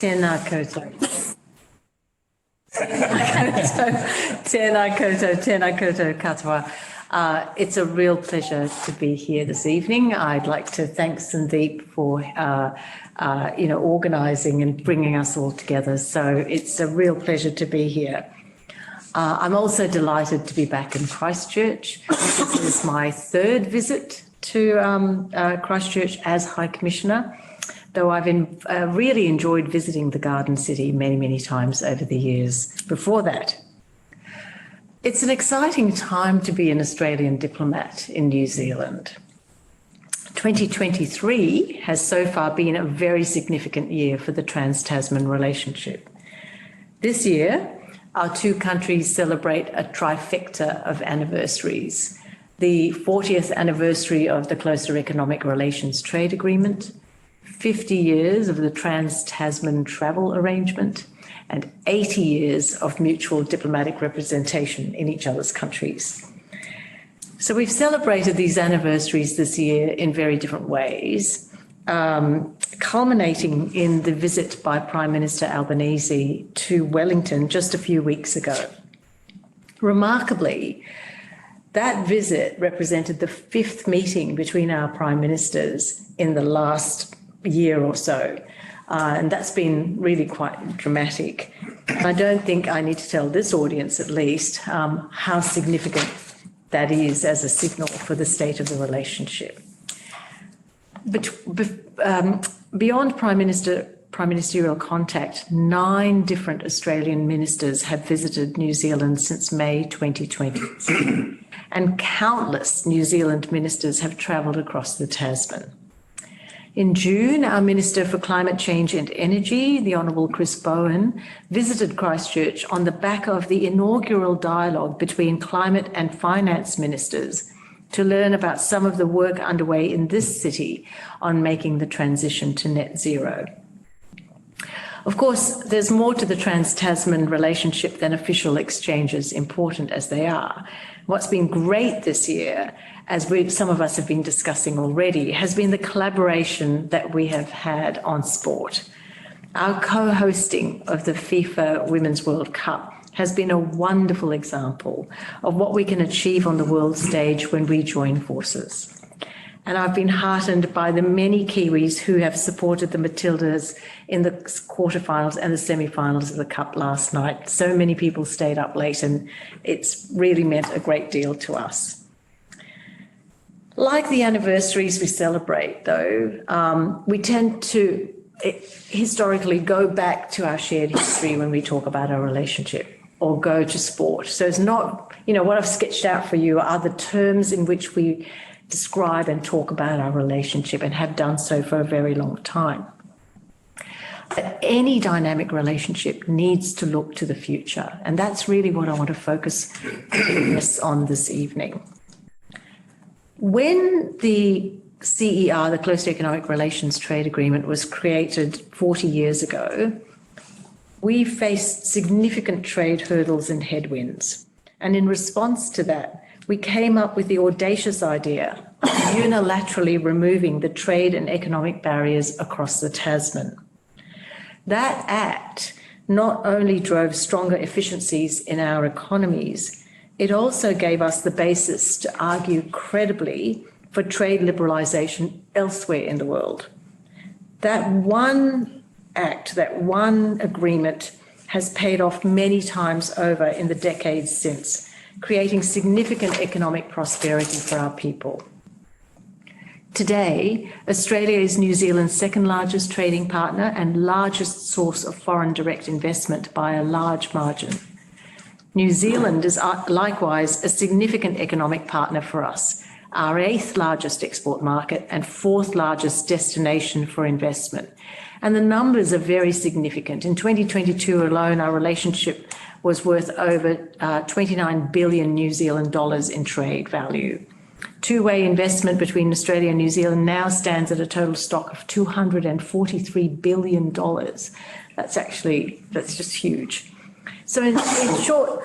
Tēnā koutou. Tēnā koutou katoa. It's a real pleasure to be here this evening. I'd like to thank Sandeep for, organising and bringing us all together. So it's a real pleasure to be here. I'm also delighted to be back in Christchurch. This is my third visit to Christchurch as High Commissioner, though I've really enjoyed visiting the Garden City many, many times over the years before that. It's an exciting time to be an Australian diplomat in New Zealand. 2023 has so far been a very significant year for the Trans-Tasman relationship. This year, our two countries celebrate a trifecta of anniversaries: the 40th anniversary of the Closer Economic Relations Trade Agreement, 50 years of the Trans-Tasman Travel Arrangement, and 80 years of mutual diplomatic representation in each other's countries. So we've celebrated these anniversaries this year in very different ways, culminating in the visit by Prime Minister Albanese to Wellington just a few weeks ago. Remarkably, that visit represented the fifth meeting between our Prime Ministers in the last year or so. And that's been really quite dramatic. I don't think I need to tell this audience, at least, how significant that is as a signal for the state of the relationship. But beyond Prime-Ministerial contact, 9 different Australian ministers have visited New Zealand since May 2020, and countless New Zealand ministers have travelled across the Tasman. In June, our Minister for Climate Change and Energy, the Honourable Chris Bowen, visited Christchurch on the back of the inaugural dialogue between climate and finance ministers to learn about some of the work underway in this city on making the transition to net zero. Of course, there's more to the Trans-Tasman relationship than official exchanges, important as they are. What's been great this year, as some of us have been discussing already, has been the collaboration that we have had on sport. Our co-hosting of the FIFA Women's World Cup has been a wonderful example of what we can achieve on the world stage when we join forces. And I've been heartened by the many Kiwis who have supported the Matildas in the quarterfinals and the semi-finals of the Cup last night. So many people stayed up late, and it's really meant a great deal to us. Like the anniversaries we celebrate, though, we tend to historically go back to our shared history when we talk about our relationship, or go to sport. So it's not, what I've sketched out for you are the terms in which we describe and talk about our relationship, and have done so for a very long time. But any dynamic relationship needs to look to the future, and that's really what I want to focus on this evening. When the CER, the Closer Economic Relations Trade Agreement, was created 40 years ago, we faced significant trade hurdles and headwinds. And in response to that, we came up with the audacious idea of unilaterally removing the trade and economic barriers across the Tasman. That act not only drove stronger efficiencies in our economies, it also gave us the basis to argue credibly for trade liberalisation elsewhere in the world. That one act, that one agreement, has paid off many times over in the decades since, creating significant economic prosperity for our people. Today, Australia is New Zealand's second largest trading partner and largest source of foreign direct investment by a large margin. New Zealand is likewise a significant economic partner for us, our 8th largest export market and 4th largest destination for investment. And the numbers are very significant. In 2022 alone, our relationship was worth over 29 billion New Zealand dollars in trade value. Two-way investment between Australia and New Zealand now stands at a total stock of $243 billion. That's just huge. So in short,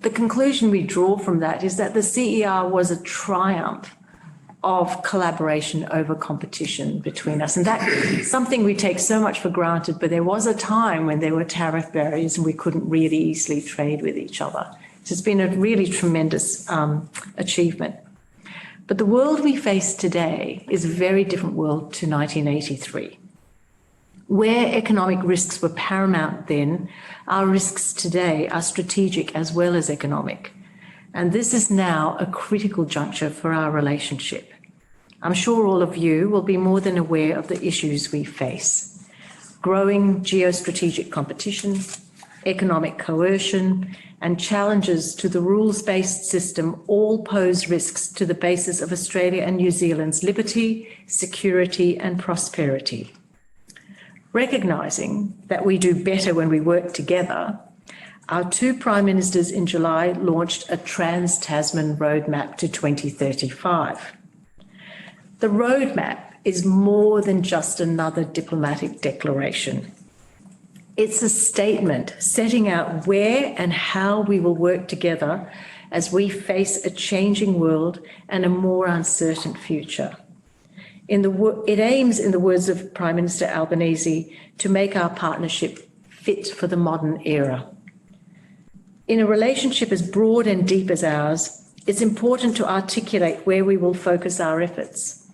the conclusion we draw from that is that the CER was a triumph of collaboration over competition between us. And that's something we take so much for granted, but there was a time when there were tariff barriers and we couldn't really easily trade with each other. So it's been a really tremendous achievement. But the world we face today is a very different world to 1983. Where economic risks were paramount then, our risks today are strategic as well as economic. And this is now a critical juncture for our relationship. I'm sure all of you will be more than aware of the issues we face. Growing geostrategic competition, economic coercion, and challenges to the rules-based system all pose risks to the basis of Australia and New Zealand's liberty, security, and prosperity. Recognising that we do better when we work together, our two Prime Ministers in July launched a Trans-Tasman roadmap to 2035. The roadmap is more than just another diplomatic declaration. It's a statement setting out where and how we will work together as we face a changing world and a more uncertain future. It aims, in the words of Prime Minister Albanese, to make our partnership fit for the modern era. In a relationship as broad and deep as ours, it's important to articulate where we will focus our efforts.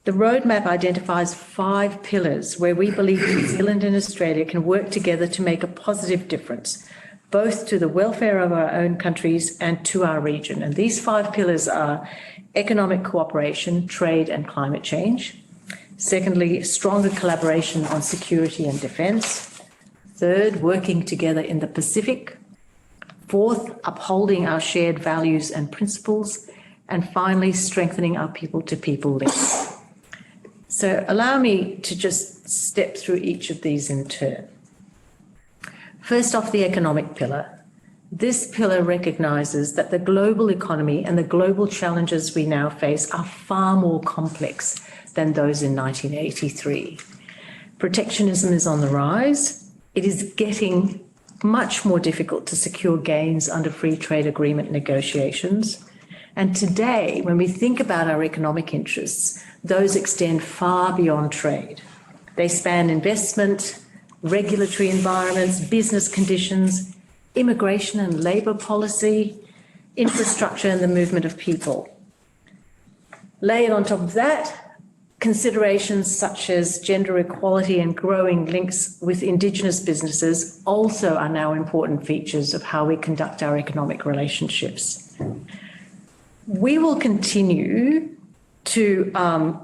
The roadmap identifies 5 pillars where we believe New Zealand and Australia can work together to make a positive difference, both to the welfare of our own countries and to our region. And these 5 pillars are economic cooperation, trade and climate change. Secondly, stronger collaboration on security and defence. Third, working together in the Pacific. Fourth, upholding our shared values and principles. And finally, strengthening our people-to-people links. So allow me to just step through each of these in turn. First off, the economic pillar. This pillar recognises that the global economy and the global challenges we now face are far more complex than those in 1983. Protectionism is on the rise. It is getting much more difficult to secure gains under free trade agreement negotiations. And today, when we think about our economic interests, those extend far beyond trade. They span investment, regulatory environments, business conditions, immigration and labour policy, infrastructure and the movement of people. Layered on top of that, considerations such as gender equality and growing links with Indigenous businesses also are now important features of how we conduct our economic relationships. We will continue to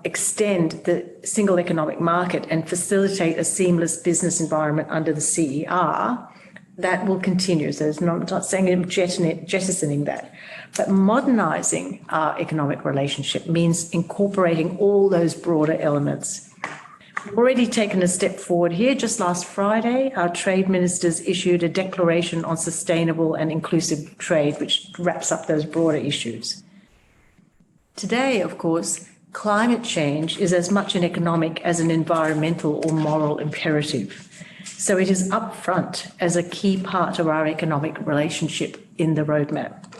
extend the single economic market and facilitate a seamless business environment under the CER. That will continue. So I'm not saying I'm jettisoning that, but modernising our economic relationship means incorporating all those broader elements. We've already taken a step forward here. Just last Friday, our trade ministers issued a declaration on sustainable and inclusive trade, which wraps up those broader issues. Today, of course, climate change is as much an economic as an environmental or moral imperative. So it is upfront as a key part of our economic relationship in the roadmap.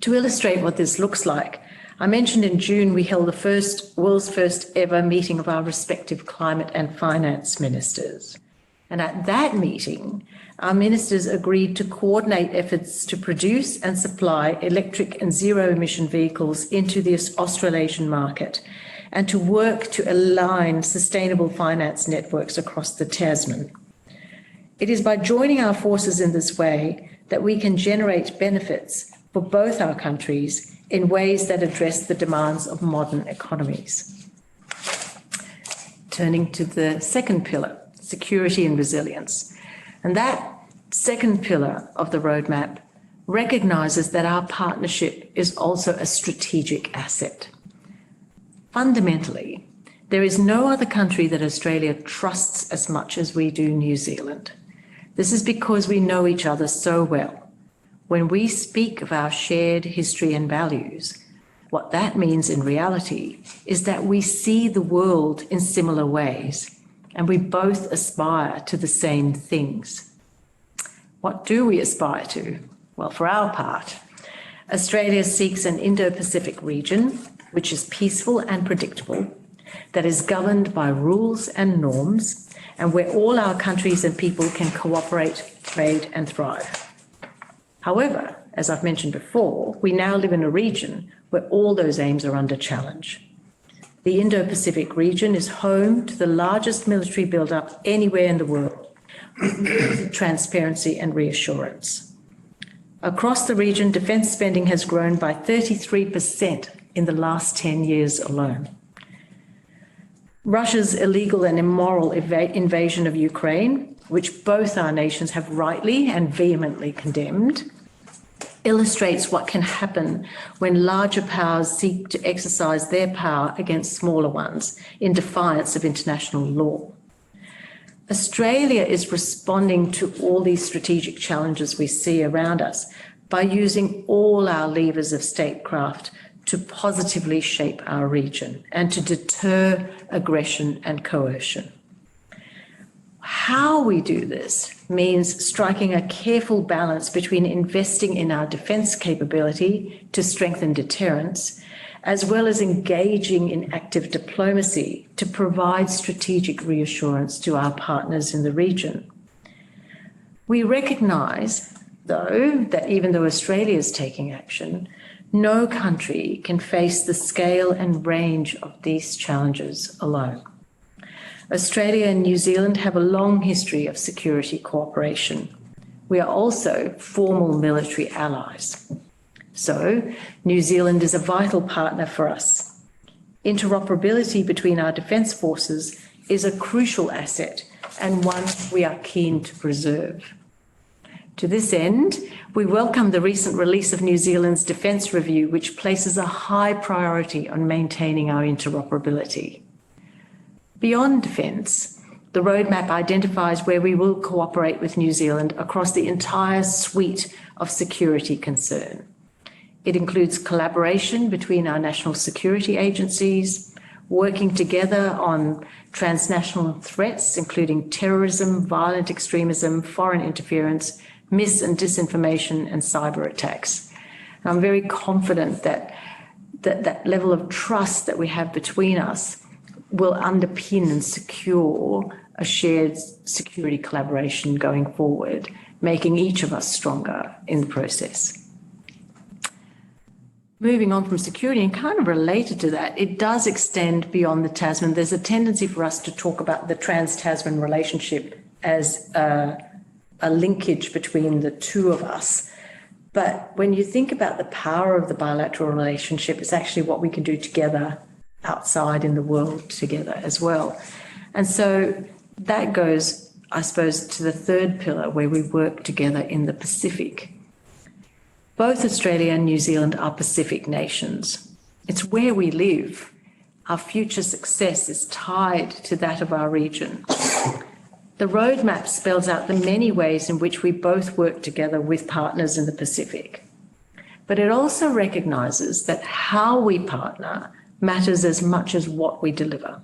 To illustrate what this looks like, I mentioned in June we held the world's first ever meeting of our respective climate and finance ministers. And at that meeting, our ministers agreed to coordinate efforts to produce and supply electric and zero-emission vehicles into the Australasian market and to work to align sustainable finance networks across the Tasman. It is by joining our forces in this way that we can generate benefits for both our countries in ways that address the demands of modern economies. Turning to the second pillar, security and resilience. And that second pillar of the roadmap recognises that our partnership is also a strategic asset. Fundamentally, there is no other country that Australia trusts as much as we do New Zealand. This is because we know each other so well. When we speak of our shared history and values, what that means in reality is that we see the world in similar ways and we both aspire to the same things. What do we aspire to? Well, for our part, Australia seeks an Indo-Pacific region which is peaceful and predictable, that is governed by rules and norms, and where all our countries and people can cooperate, trade and thrive. However, as I've mentioned before, we now live in a region where all those aims are under challenge. The Indo-Pacific region is home to the largest military build-up anywhere in the world, with transparency and reassurance. Across the region, defence spending has grown by 33% in the last 10 years alone. Russia's illegal and immoral invasion of Ukraine, which both our nations have rightly and vehemently condemned, illustrates what can happen when larger powers seek to exercise their power against smaller ones in defiance of international law. Australia is responding to all these strategic challenges we see around us by using all our levers of statecraft to positively shape our region and to deter aggression and coercion. How we do this means striking a careful balance between investing in our defence capability to strengthen deterrence, as well as engaging in active diplomacy to provide strategic reassurance to our partners in the region. We recognise, though, that even though Australia is taking action, no country can face the scale and range of these challenges alone. Australia and New Zealand have a long history of security cooperation. We are also formal military allies. So, New Zealand is a vital partner for us. Interoperability between our defence forces is a crucial asset and one we are keen to preserve. To this end, we welcome the recent release of New Zealand's Defence Review, which places a high priority on maintaining our interoperability. Beyond defence, the roadmap identifies where we will cooperate with New Zealand across the entire suite of security concern. It includes collaboration between our national security agencies, working together on transnational threats, including terrorism, violent extremism, foreign interference, mis- and disinformation, and cyber attacks. And I'm very confident that that level of trust that we have between us will underpin and secure a shared security collaboration going forward, making each of us stronger in the process. Moving on from security, and kind of related to that, it does extend beyond the Tasman. There's a tendency for us to talk about the Trans-Tasman relationship as a linkage between the two of us. But when you think about the power of the bilateral relationship, it's actually what we can do together outside in the world together as well. And so that goes, I suppose, to the third pillar, where we work together in the Pacific. Both Australia and New Zealand are Pacific nations. It's where we live. Our future success is tied to that of our region. The roadmap spells out the many ways in which we both work together with partners in the Pacific. But it also recognises that how we partner matters as much as what we deliver.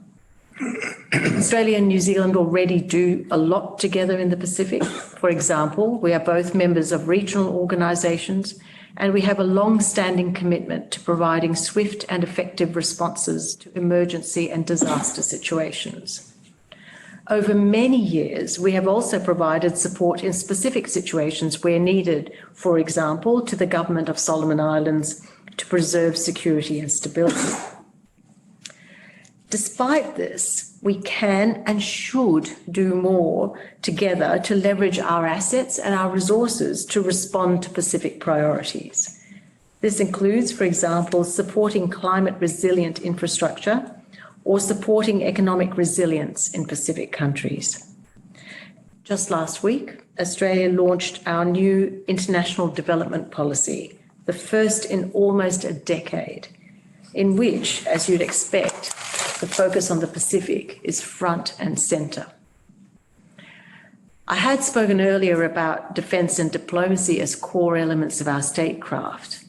Australia and New Zealand already do a lot together in the Pacific. For example, we are both members of regional organisations, and we have a long-standing commitment to providing swift and effective responses to emergency and disaster situations. Over many years, we have also provided support in specific situations where needed, for example, to the Government of Solomon Islands to preserve security and stability. Despite this, we can and should do more together to leverage our assets and our resources to respond to Pacific priorities. This includes, for example, supporting climate resilient infrastructure or supporting economic resilience in Pacific countries. Just last week, Australia launched our new international development policy, the first in almost a decade, in which, as you'd expect, the focus on the Pacific is front and centre. I had spoken earlier about defence and diplomacy as core elements of our statecraft.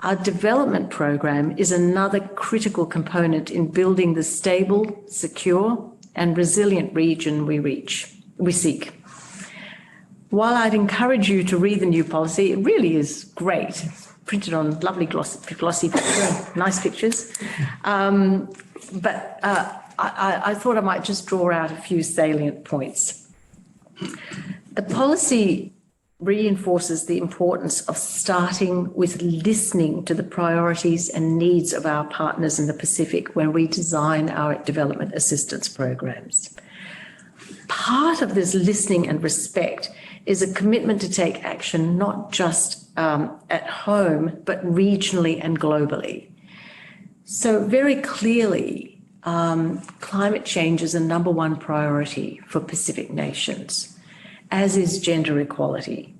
Our development program is another critical component in building the stable, secure and resilient region we seek. While I'd encourage you to read the new policy, it really is great, printed on lovely glossy paper, nice pictures. But I thought I might just draw out a few salient points. The policy reinforces the importance of starting with listening to the priorities and needs of our partners in the Pacific when we design our development assistance programs. Part of this listening and respect is a commitment to take action not just at home, but regionally and globally. So very clearly, climate change is a number one priority for Pacific nations, as is gender equality.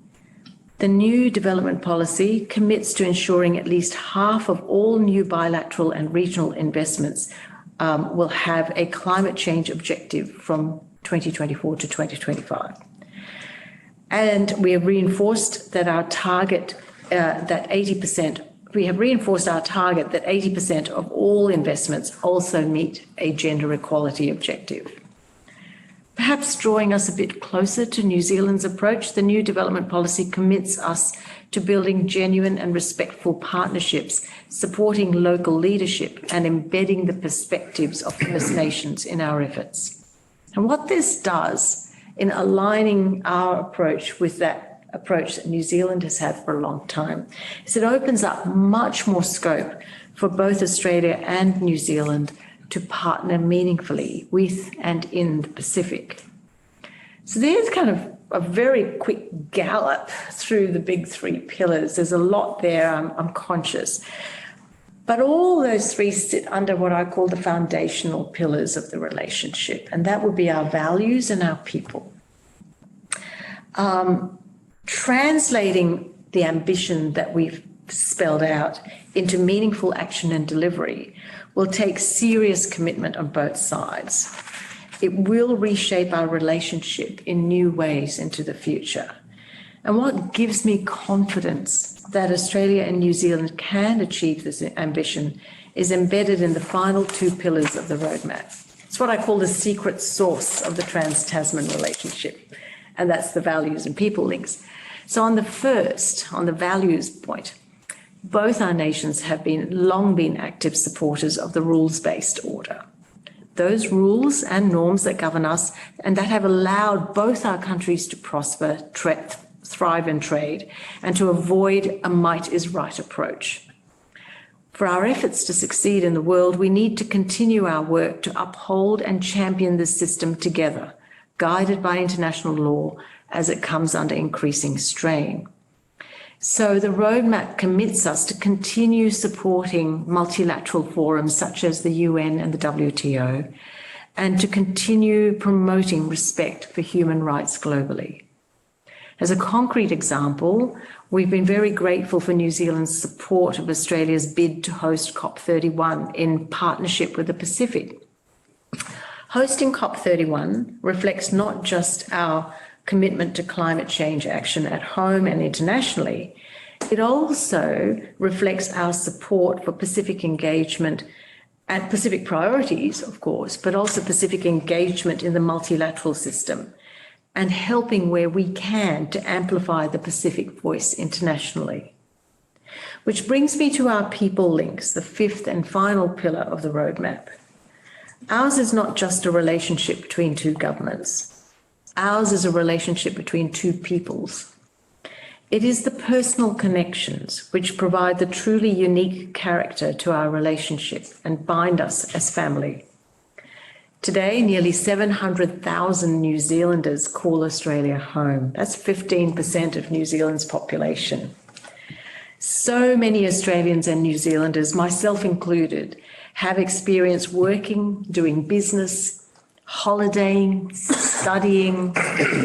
The new development policy commits to ensuring at least half of all new bilateral and regional investments will have a climate change objective from 2024 to 2025. And we have reinforced that our target that 80%, we have reinforced our target that 80% of all investments also meet a gender equality objective. Perhaps drawing us a bit closer to New Zealand's approach, the new development policy commits us to building genuine and respectful partnerships, supporting local leadership and embedding the perspectives of First Nations in our efforts. And what this does in aligning our approach with that approach that New Zealand has had for a long time is it opens up much more scope for both Australia and New Zealand to partner meaningfully with and in the Pacific. So there's kind of a very quick gallop through the big three pillars. There's a lot there, I'm conscious. But all those three sit under what I call the foundational pillars of the relationship, and that would be our values and our people. Translating the ambition that we've spelled out into meaningful action and delivery will take serious commitment on both sides. It will reshape our relationship in new ways into the future. And what gives me confidence that Australia and New Zealand can achieve this ambition is embedded in the final two pillars of the roadmap. It's what I call the secret sauce of the Trans-Tasman relationship, and that's the values and people links. So on the first, on the values point, both our nations have long been active supporters of the rules-based order. Those rules and norms that govern us and that have allowed both our countries to prosper, thrive and trade, and to avoid a might is right approach. For our efforts to succeed in the world, we need to continue our work to uphold and champion this system together, guided by international law as it comes under increasing strain. So the roadmap commits us to continue supporting multilateral forums such as the UN and the WTO, and to continue promoting respect for human rights globally. As a concrete example, we've been very grateful for New Zealand's support of Australia's bid to host COP31 in partnership with the Pacific. Hosting COP31 reflects not just our commitment to climate change action at home and internationally, it also reflects our support for Pacific engagement and Pacific priorities, of course, but also Pacific engagement in the multilateral system and helping where we can to amplify the Pacific voice internationally. Which brings me to our people links, the fifth and final pillar of the roadmap. Ours is not just a relationship between two governments. Ours is a relationship between two peoples. It is the personal connections which provide the truly unique character to our relationship and bind us as family. Today, nearly 700,000 New Zealanders call Australia home. That's 15% of New Zealand's population. So many Australians and New Zealanders, myself included, have experience working, doing business, holidaying, studying,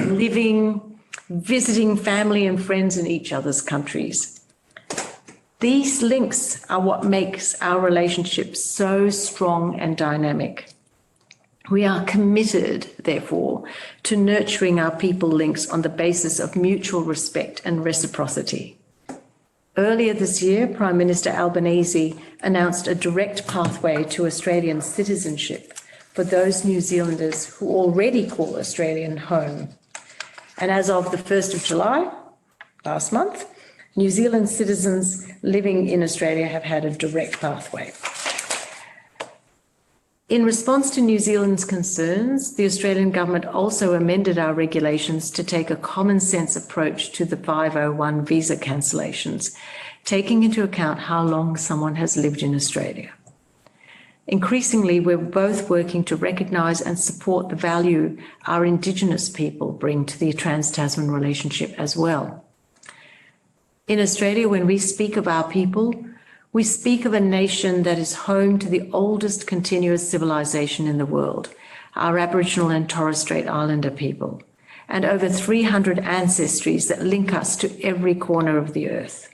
living, visiting family and friends in each other's countries. These links are what makes our relationship so strong and dynamic. We are committed, therefore, to nurturing our people links on the basis of mutual respect and reciprocity. Earlier this year, Prime Minister Albanese announced a direct pathway to Australian citizenship for those New Zealanders who already call Australian home. And as of the 1st of July, last month, New Zealand citizens living in Australia have had a direct pathway. In response to New Zealand's concerns, the Australian government also amended our regulations to take a common sense approach to the 501 visa cancellations, taking into account how long someone has lived in Australia. Increasingly, we're both working to recognise and support the value our Indigenous people bring to the Trans-Tasman relationship as well. In Australia, when we speak of our people, we speak of a nation that is home to the oldest continuous civilisation in the world, our Aboriginal and Torres Strait Islander people, and over 300 ancestries that link us to every corner of the earth.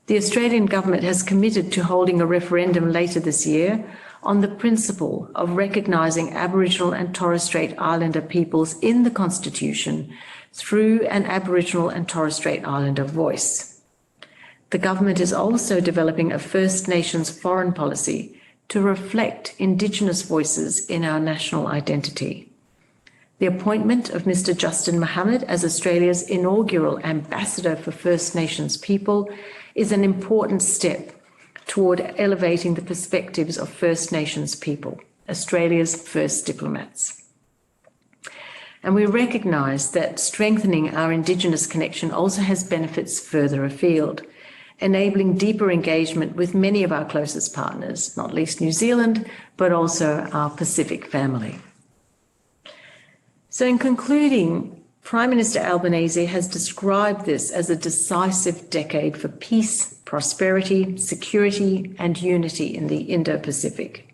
The Australian government has committed to holding a referendum later this year on the principle of recognising Aboriginal and Torres Strait Islander peoples in the Constitution through an Aboriginal and Torres Strait Islander voice. The government is also developing a First Nations foreign policy to reflect Indigenous voices in our national identity. The appointment of Mr. Justin Mohammed as Australia's inaugural Ambassador for First Nations people is an important step toward elevating the perspectives of First Nations people, Australia's first diplomats. And we recognise that strengthening our Indigenous connection also has benefits further afield, enabling deeper engagement with many of our closest partners, not least New Zealand, but also our Pacific family. So in concluding, Prime Minister Albanese has described this as a decisive decade for peace, prosperity, security and unity in the Indo-Pacific.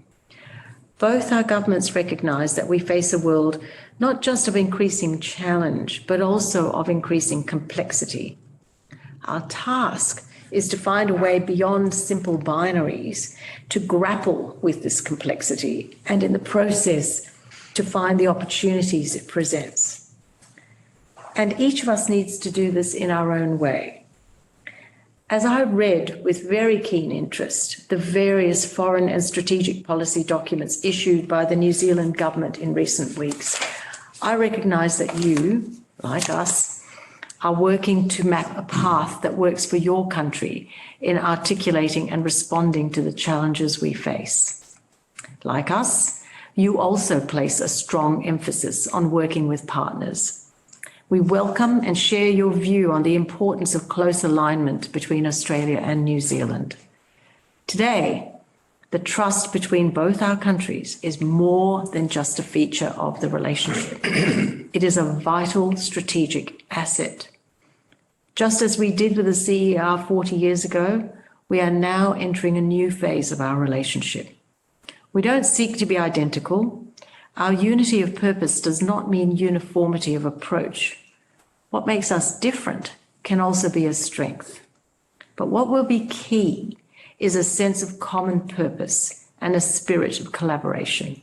Both our governments recognise that we face a world not just of increasing challenge, but also of increasing complexity. Our task is to find a way beyond simple binaries to grapple with this complexity and in the process to find the opportunities it presents. And each of us needs to do this in our own way. As I read with very keen interest the various foreign and strategic policy documents issued by the New Zealand government in recent weeks, I recognise that you, like us, are working to map a path that works for your country in articulating and responding to the challenges we face. Like us, you also place a strong emphasis on working with partners. We welcome and share your view on the importance of close alignment between Australia and New Zealand. Today, the trust between both our countries is more than just a feature of the relationship. It is a vital strategic asset. Just as we did with the CER 40 years ago, we are now entering a new phase of our relationship. We don't seek to be identical. Our unity of purpose does not mean uniformity of approach. What makes us different can also be a strength. But what will be key is a sense of common purpose and a spirit of collaboration.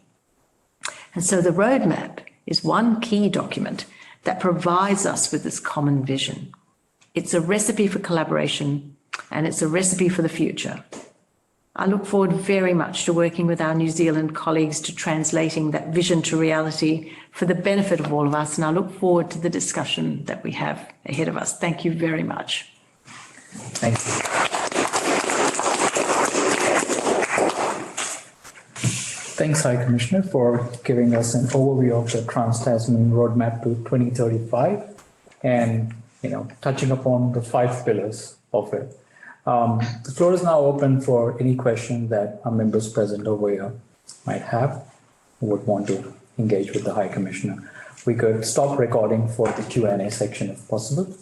And so the roadmap is one key document that provides us with this common vision. It's a recipe for collaboration and it's a recipe for the future. I look forward very much to working with our New Zealand colleagues to translating that vision to reality for the benefit of all of us, and I look forward to the discussion that we have ahead of us. Thank you very much. Thank you. Thanks, High Commissioner, for giving us an overview of the Trans-Tasman roadmap to 2035 and touching upon the 5 pillars of it. The floor is now open for any question that our members present over here might have who would want to engage with the High Commissioner. We could stop recording for the Q&A section if possible.